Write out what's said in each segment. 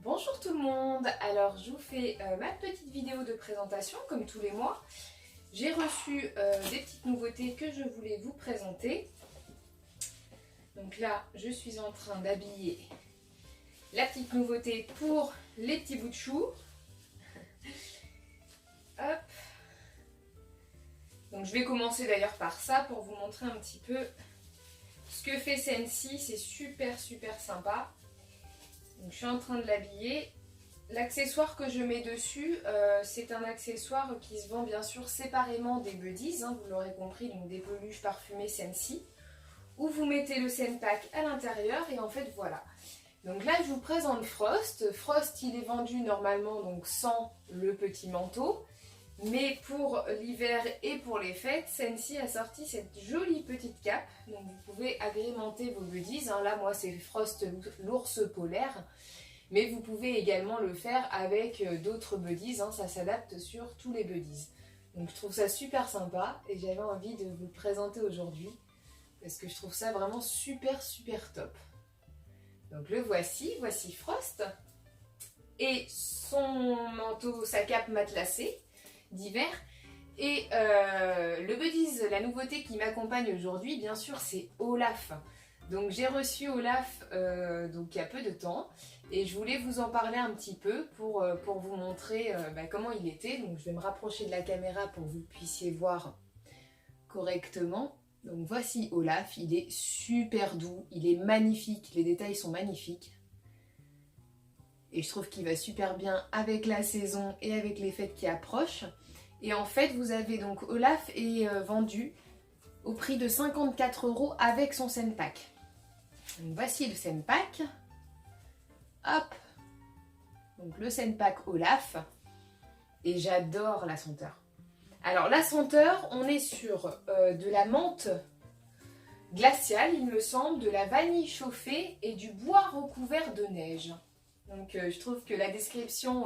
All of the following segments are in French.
Bonjour tout le monde, alors je vous fais ma petite vidéo de présentation comme tous les mois. J'ai reçu des petites nouveautés que je voulais vous présenter. Donc là, je suis en train d'habiller la petite nouveauté pour les petits bouts de chou. Hop. Donc je vais commencer d'ailleurs par ça pour vous montrer un petit peu ce que fait Scentsy. C'est super sympa. Donc, je suis en train de l'habiller. L'accessoire que je mets dessus, c'est un accessoire qui se vend bien sûr séparément des buddies, hein, vous l'aurez compris, donc des peluches parfumées Scentsy, où vous mettez le Scent Pack à l'intérieur et en fait voilà. Donc là je vous présente Frost. Frost il est vendu normalement donc sans le petit manteau, mais pour l'hiver et pour les fêtes, Scentsy a sorti cette jolie petite cape. Donc vous pouvez agrémenter vos buddies. Hein. Là, moi, c'est Frost l'ours polaire. Mais vous pouvez également le faire avec d'autres buddies. Hein. Ça s'adapte sur tous les buddies. Donc je trouve ça super sympa et j'avais envie de vous le présenter aujourd'hui. Parce que je trouve ça vraiment super top. Donc le voici Frost. Et son manteau, sa cape matelassée d'hiver. Et le buddies, la nouveauté qui m'accompagne aujourd'hui, bien sûr, c'est Olaf. Donc j'ai reçu Olaf donc, il y a peu de temps et je voulais vous en parler un petit peu pour vous montrer comment il était. Donc je vais me rapprocher de la caméra pour que vous puissiez voir correctement. Donc voici Olaf, il est super doux, il est magnifique, les détails sont magnifiques. Et je trouve qu'il va super bien avec la saison et avec les fêtes qui approchent. Et en fait, vous avez donc Olaf est vendu au prix de 54 € avec son Scent Pack. Donc voici le Scent Pack. Hop. Donc le Scent Pack Olaf. Et j'adore la senteur. Alors la senteur, on est sur de la menthe glaciale, il me semble, de la vanille chauffée et du bois recouvert de neige. Donc je trouve que la description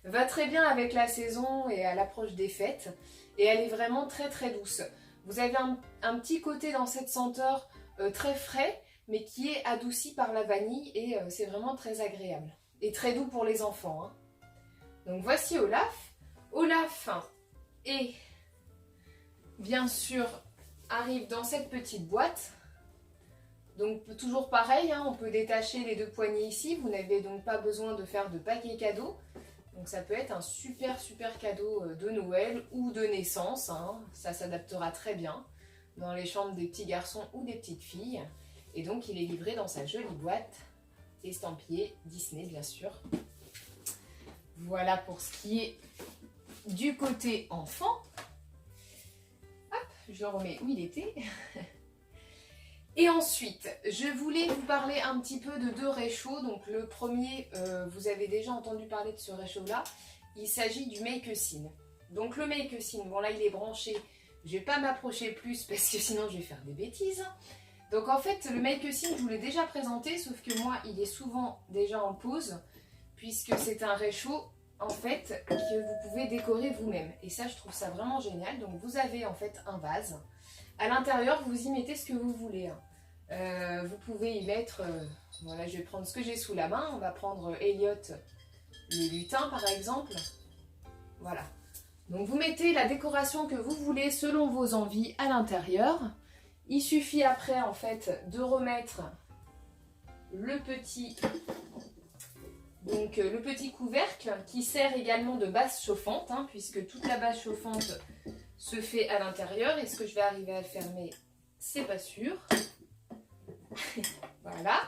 va très bien avec la saison et à l'approche des fêtes. Et elle est vraiment très douce. Vous avez un petit côté dans cette senteur très frais, mais qui est adouci par la vanille et c'est vraiment très agréable. Et très doux pour les enfants. Hein. Donc voici Olaf. Olaf et bien sûr arrive dans cette petite boîte. Donc toujours pareil, hein, on peut détacher les deux poignées ici, vous n'avez donc pas besoin de faire de paquet cadeau. Donc ça peut être un super cadeau de Noël ou de naissance, hein. Ça s'adaptera très bien dans les chambres des petits garçons ou des petites filles. Et donc il est livré dans sa jolie boîte, estampillée Disney bien sûr. Voilà pour ce qui est du côté enfant. Hop, je le remets où il était. Et ensuite, je voulais vous parler un petit peu de deux réchauds. Donc le premier, vous avez déjà entendu parler de ce réchaud-là. Il s'agit du Make a Scene. Donc le Make a Scene, bon là il est branché. Je ne vais pas m'approcher plus parce que sinon je vais faire des bêtises. Donc en fait, le Make a Scene, je vous l'ai déjà présenté, sauf que moi, il est souvent déjà en pause. Puisque c'est un réchaud, en fait, que vous pouvez décorer vous-même. Et ça, je trouve ça vraiment génial. Donc vous avez en fait un vase. À l'intérieur, vous y mettez ce que vous voulez. Hein. Vous pouvez y mettre, voilà, je vais prendre ce que j'ai sous la main. On va prendre Elliot, le lutin par exemple. Voilà. Donc vous mettez la décoration que vous voulez selon vos envies à l'intérieur. Il suffit après en fait de remettre le petit couvercle qui sert également de base chauffante, hein, puisque toute la base chauffante se fait à l'intérieur. Est-ce que je vais arriver à le fermer? C'est pas sûr. Voilà.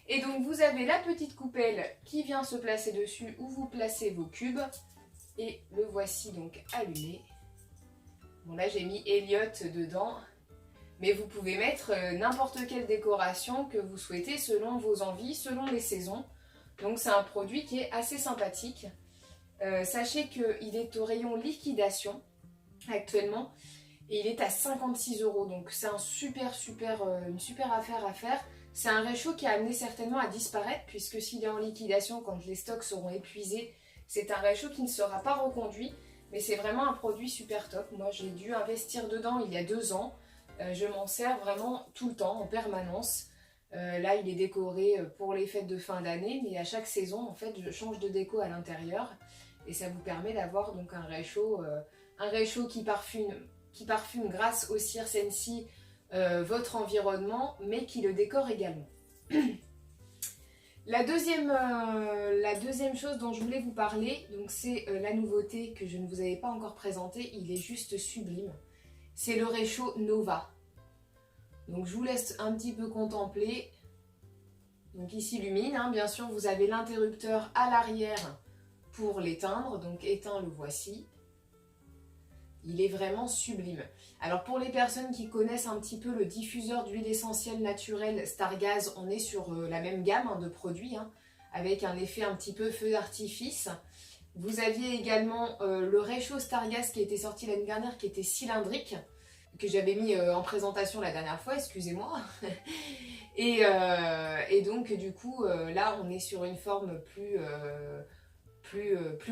Et donc vous avez la petite coupelle qui vient se placer dessus où vous placez vos cubes. Et le voici donc allumé. Bon là j'ai mis Elliot dedans. Mais vous pouvez mettre n'importe quelle décoration que vous souhaitez selon vos envies, selon les saisons. Donc c'est un produit qui est assez sympathique. Sachez qu'il est au rayon liquidation actuellement. Et il est à 56 €. Donc c'est une super affaire à faire. C'est un réchaud qui a amené certainement à disparaître. Puisque s'il est en liquidation, quand les stocks seront épuisés, c'est un réchaud qui ne sera pas reconduit. Mais c'est vraiment un produit super top. Moi j'ai dû investir dedans il y a 2 ans. Je m'en sers vraiment tout le temps, en permanence. Là, il est décoré pour les fêtes de fin d'année, mais à chaque saison, en fait, je change de déco à l'intérieur. Et ça vous permet d'avoir donc un réchaud qui parfume grâce au cire Scentsy votre environnement, mais qui le décore également. La deuxième chose dont je voulais vous parler, donc c'est la nouveauté que je ne vous avais pas encore présentée, il est juste sublime. C'est le réchaud Nova. Donc je vous laisse un petit peu contempler. Donc il s'illumine, hein. Bien sûr vous avez l'interrupteur à l'arrière pour l'éteindre, donc éteint, le voici. Il est vraiment sublime. Alors pour les personnes qui connaissent un petit peu le diffuseur d'huile essentielle naturelle Stargaz, on est sur la même gamme de produits, hein, avec un effet un petit peu feu d'artifice. Vous aviez également le réchaud Stargaz qui était sorti l'année dernière, qui était cylindrique, que j'avais mis en présentation la dernière fois, excusez-moi. et donc du coup, là on est sur une forme plus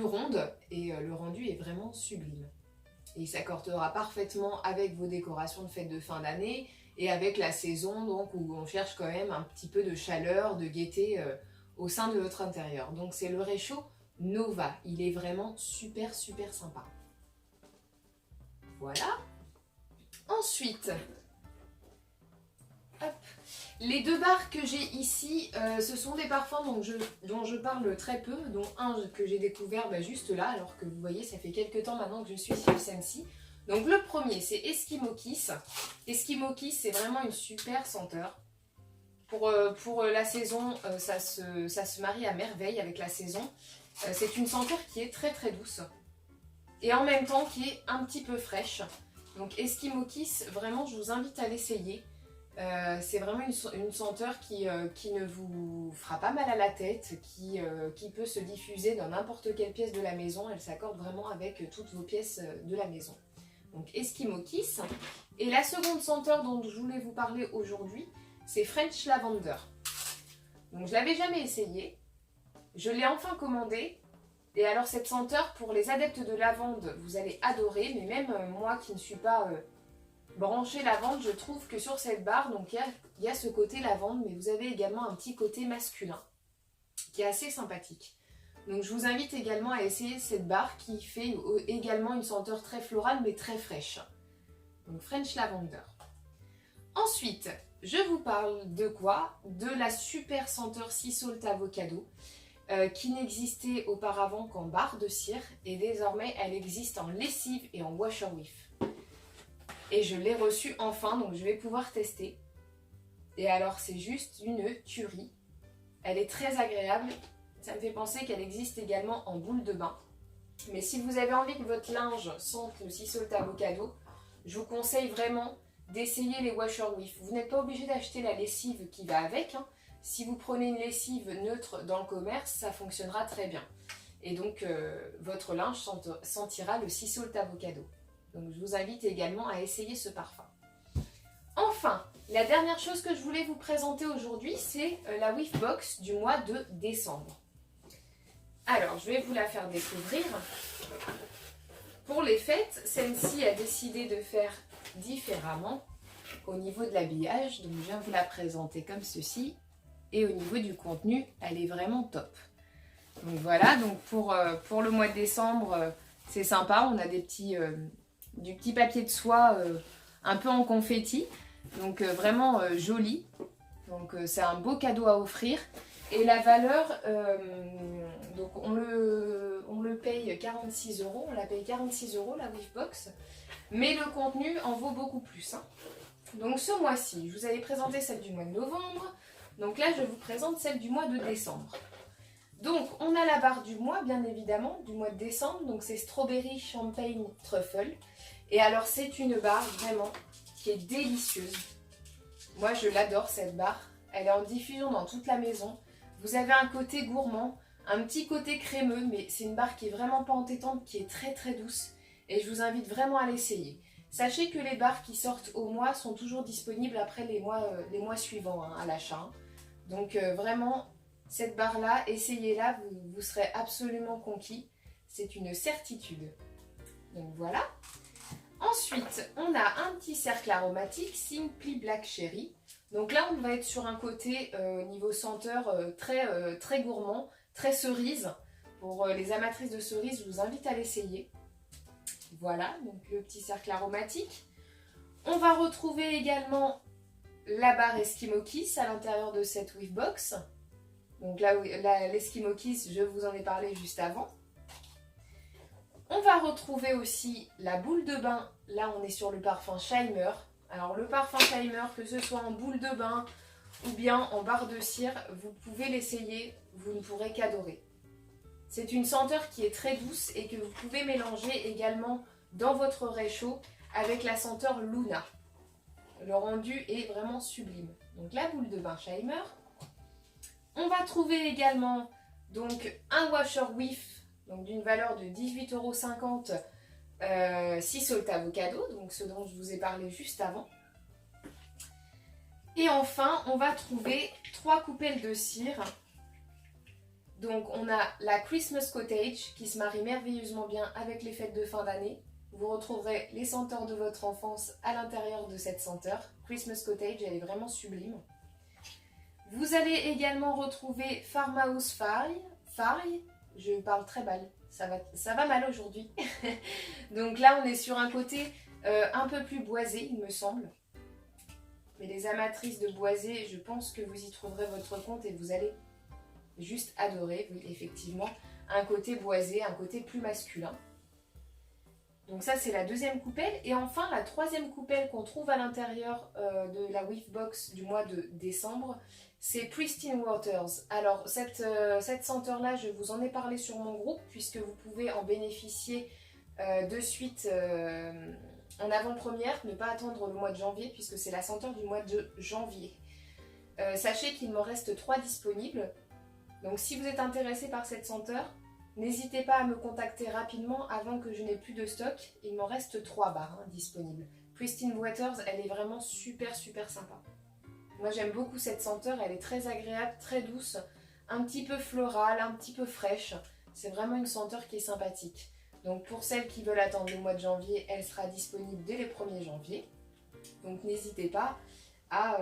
ronde, et le rendu est vraiment sublime. Et il s'accordera parfaitement avec vos décorations de fête de fin d'année et avec la saison donc, où on cherche quand même un petit peu de chaleur, de gaieté au sein de votre intérieur. Donc c'est le réchaud Nova. Il est vraiment super super sympa. Voilà. Ensuite, hop, les deux barres que j'ai ici, ce sont des parfums dont je parle très peu, dont un que j'ai découvert juste là, alors que vous voyez, ça fait quelques temps maintenant que je suis sur Scentsy. Donc le premier, c'est Eskimo Kiss. Eskimo Kiss, c'est vraiment une super senteur. Pour la saison, ça se marie à merveille avec la saison. C'est une senteur qui est très très douce. Et en même temps qui est un petit peu fraîche. Donc Eskimo Kiss, vraiment, je vous invite à l'essayer. C'est vraiment une senteur qui ne vous fera pas mal à la tête, qui peut se diffuser dans n'importe quelle pièce de la maison. Elle s'accorde vraiment avec toutes vos pièces de la maison. Donc Eskimo Kiss. Et la seconde senteur dont je voulais vous parler aujourd'hui, c'est French Lavender. Donc je l'avais jamais essayé. Je l'ai enfin commandé. Et alors cette senteur, pour les adeptes de lavande, vous allez adorer. Mais même moi qui ne suis pas branchée lavande, je trouve que sur cette barre, donc il y a ce côté lavande, mais vous avez également un petit côté masculin qui est assez sympathique. Donc je vous invite également à essayer cette barre qui fait également une senteur très florale mais très fraîche. Donc French Lavender. Ensuite, je vous parle de quoi? De la super senteur Sea Salt Avocado qui n'existait auparavant qu'en barre de cire et désormais elle existe en lessive et en washer whiff. Et je l'ai reçue enfin, donc je vais pouvoir tester. Et alors c'est juste une tuerie. Elle est très agréable. Ça me fait penser qu'elle existe également en boule de bain. Mais si vous avez envie que votre linge sente le Sea Salt Avocado, je vous conseille vraiment d'essayer les washer whiff. Vous n'êtes pas obligé d'acheter la lessive qui va avec. Si vous prenez une lessive neutre dans le commerce, ça fonctionnera très bien. Et donc votre linge sentira le Sea Salt Avocado. Donc je vous invite également à essayer ce parfum. Enfin, la dernière chose que je voulais vous présenter aujourd'hui, c'est la Whiff Box du mois de décembre. Alors, je vais vous la faire découvrir. Pour les fêtes, Scentsy a décidé de faire différemment au niveau de l'habillage. Donc, je viens vous la présenter comme ceci. Et au niveau du contenu, elle est vraiment top. Donc voilà, donc pour le mois de décembre, c'est sympa. On a du petit papier de soie un peu en confetti. Donc vraiment joli. Donc c'est un beau cadeau à offrir. Et la valeur, donc on le paye 46 €. On la paye 46 € la Whiffbox. Mais le contenu en vaut beaucoup plus. Donc ce mois-ci, je vous avais présenté celle du mois de novembre. Donc là, je vous présente celle du mois de décembre. Donc on a la barre du mois, bien évidemment, du mois de décembre. Donc c'est Strawberry Champagne Truffle. Et alors c'est une barre vraiment qui est délicieuse. Moi je l'adore cette barre. Elle est en diffusion dans toute la maison. Vous avez un côté gourmand, un petit côté crémeux, mais c'est une barre qui est vraiment pas entêtante, qui est très très douce. Et je vous invite vraiment à l'essayer. Sachez que les barres qui sortent au mois sont toujours disponibles après les mois suivants à l'achat. Donc vraiment, cette barre-là, essayez-la, vous serez absolument conquis. C'est une certitude. Donc voilà. Ensuite, on a un petit cercle aromatique Simply Black Cherry. Donc là, on va être sur un côté niveau senteur très gourmand, très cerise. Pour les amatrices de cerises, je vous invite à l'essayer. Voilà, donc le petit cercle aromatique. On va retrouver également la barre Eskimo Kiss à l'intérieur de cette Whiff Box. Donc là, l'Eskimo Kiss, je vous en ai parlé juste avant. On va retrouver aussi la boule de bain. Là, on est sur le parfum Scheimer. Alors, le parfum Scheimer, que ce soit en boule de bain ou bien en barre de cire, vous pouvez l'essayer, vous ne pourrez qu'adorer. C'est une senteur qui est très douce et que vous pouvez mélanger également dans votre réchaud avec la senteur Luna. Le rendu est vraiment sublime. Donc, la boule de bain Scheimer. On va trouver également donc un washer whiff donc d'une valeur de 18,50 €, 6 salt avocado, donc ce dont je vous ai parlé juste avant. Et enfin, on va trouver 3 coupelles de cire. Donc on a la Christmas Cottage qui se marie merveilleusement bien avec les fêtes de fin d'année. Vous retrouverez les senteurs de votre enfance à l'intérieur de cette senteur. Christmas Cottage, elle est vraiment sublime. Vous allez également retrouver Farmhouse Faille. Je parle très mal, ça va mal aujourd'hui. Donc là, on est sur un côté un peu plus boisé, il me semble. Mais les amatrices de boisé, je pense que vous y trouverez votre compte et vous allez juste adorer, oui, effectivement, un côté boisé, un côté plus masculin. Donc ça, c'est la deuxième coupelle. Et enfin, la troisième coupelle qu'on trouve à l'intérieur de la Whiff Box du mois de décembre, c'est Pristine Waters. Alors, cette senteur-là, je vous en ai parlé sur mon groupe, puisque vous pouvez en bénéficier de suite en avant-première, ne pas attendre le mois de janvier, puisque c'est la senteur du mois de janvier. Sachez qu'il m'en reste 3 disponibles. Donc, si vous êtes intéressé par cette senteur, n'hésitez pas à me contacter rapidement avant que je n'ai plus de stock. Il m'en reste 3 barres disponibles. Pristine Waters, elle est vraiment super sympa. Moi j'aime beaucoup cette senteur, elle est très agréable, très douce, un petit peu florale, un petit peu fraîche. C'est vraiment une senteur qui est sympathique. Donc pour celles qui veulent attendre le mois de janvier, elle sera disponible dès le 1er janvier. Donc n'hésitez pas à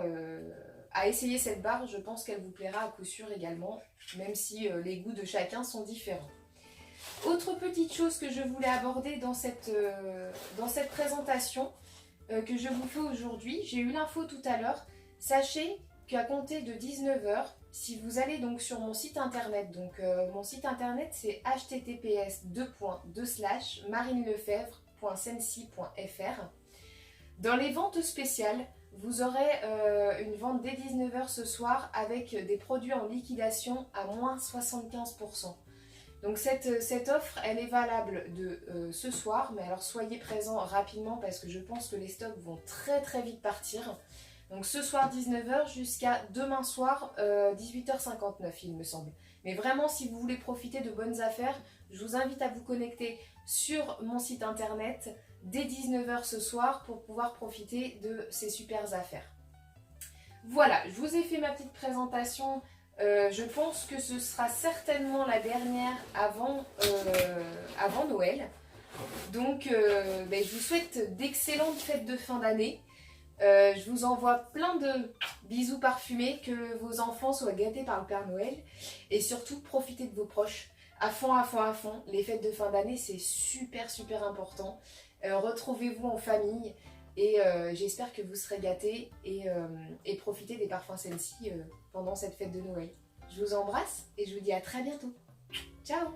essayer cette barre, je pense qu'elle vous plaira à coup sûr également, même si les goûts de chacun sont différents. Autre petite chose que je voulais aborder dans cette présentation que je vous fais aujourd'hui, j'ai eu l'info tout à l'heure. Sachez qu'à compter de 19 h, si vous allez donc sur mon site internet, donc mon site internet c'est https://marinelefebvre.sensi.fr. Dans les ventes spéciales, vous aurez une vente dès 19 h ce soir avec des produits en liquidation à moins 75%. Donc cette offre, elle est valable de ce soir, mais alors soyez présents rapidement parce que je pense que les stocks vont très vite partir. Donc ce soir 19 h jusqu'à demain soir 18h59 il me semble. Mais vraiment si vous voulez profiter de bonnes affaires, je vous invite à vous connecter sur mon site internet dès 19 h ce soir pour pouvoir profiter de ces super affaires. Voilà, je vous ai fait ma petite présentation. Je pense que ce sera certainement la dernière avant Noël. Donc je vous souhaite d'excellentes fêtes de fin d'année. Je vous envoie plein de bisous parfumés, que vos enfants soient gâtés par le Père Noël et surtout profitez de vos proches à fond. Les fêtes de fin d'année c'est super important. Retrouvez-vous en famille et j'espère que vous serez gâtés et profitez des parfums Sensi pendant cette fête de Noël. Je vous embrasse et je vous dis à très bientôt. Ciao!